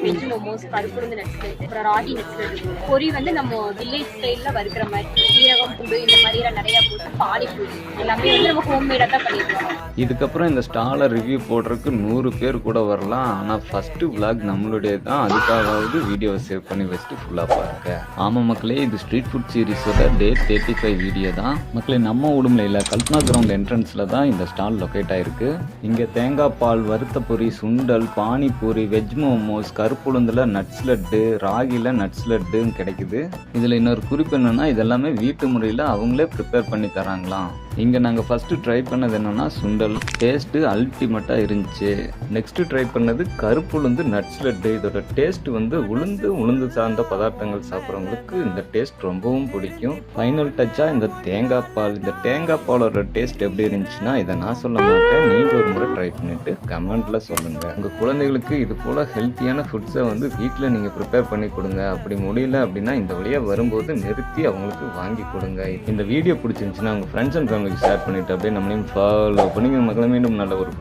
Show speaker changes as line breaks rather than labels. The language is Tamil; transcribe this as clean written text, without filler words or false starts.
வெஜ் மோமோஸ், கருப்புளுந்து நட்ஸ் லட்டு, அப்புறம் ராகி நட்ஸ் லட்டு. பொரி வந்து நம்ம வில்லேஜ் ஸ்டைல்ல வறுக்கிற மாதிரி சீரகம், பூண்டு இந்த மாதிரிலாம் நிறைய போட்டு பானிபூரி எல்லாமே வந்து நம்ம ஹோம்மேடாக தான் பண்ணிருக்கோம்.
இதுக்கப்புறம் இந்த ஸ்டாலை ரிவ்யூ போடுறதுக்கு 100 பேர் கூட வரலாம். ஆனால் ஃபஸ்ட்டு விளாக் நம்மளுடைய தான். அதுக்காகவாவது வீடியோவை சேவ் பண்ணி வச்சுட்டு ஃபுல்லாக பாருங்க. ஆமாம் மக்களே, இது ஸ்ட்ரீட் ஃபுட் சீரிஸோட டே 35 வீடியோ தான். மக்களே, நம்ம உடுமலையில் கல்பனா கிரவுண்ட் என்ட்ரன்ஸில் தான் இந்த ஸ்டால் லொக்கேட் ஆகிருக்கு. இங்கே தேங்காய் பால், வறுத்த பொரி, சுண்டல், பானிபூரி, வெஜ் மோமோஸ், கருப்புளுந்தில் நட்ஸ் லட்டு, ராகியில் நட்ஸ் லட்டுன்னு கிடைக்குது. இதில் இன்னொரு குறிப்பு என்னென்னா, இதெல்லாமே வீட்டு முறையில் அவங்களே ப்ரிப்பேர் பண்ணி தராங்களாம். இங்கே நாங்கள் ஃபஸ்ட்டு ட்ரை பண்ணது என்னென்னா சுண்டல். டேஸ்ட்டு அல்டிமேட்டாக இருந்துச்சு. நெக்ஸ்ட்டு ட்ரை பண்ணது கருப்புளுந்து நட்ஸ் லட்டு. இதோட டேஸ்ட் வந்து உளுந்து சார்ந்த பதார்த்தங்கள் சாப்பிட்றவங்களுக்கு இந்த டேஸ்ட் ரொம்பவும் பிடிக்கும். ஃபைனல் டச்சாக இந்த தேங்காய் பால். இந்த தேங்காய் பாலோட டேஸ்ட் எப்படி இருந்துச்சுன்னா இதை நான் சொல்ல மாட்டேன், நீங்கள் ஒரு முறை ட்ரை பண்ணிவிட்டு கமெண்ட்டில் சொல்லுங்கள். உங்கள் குழந்தைகளுக்கு இது போல் ஹெல்த்தியான ஃபுட்ஸை வந்து வீட்டில் நீங்கள் ப்ரிப்பேர் பண்ணி கொடுங்க. அப்படி முடியல அப்படின்னா இந்த வழியாக வரும்போது நிறுத்தி அவங்களுக்கு வாங்கி கொடுங்க. இந்த வீடியோ பிடிச்சிருந்துச்சுன்னா உங்கள் ஃப்ரெண்ட்ஸ் அண்ட் ஃபேமிலிக்கு ஷேர் பண்ணிவிட்டு அப்படியே நம்மளையும் ஃபாலோ பண்ணிங்க. மக்களை மீண்டும் நல்ல ஒரு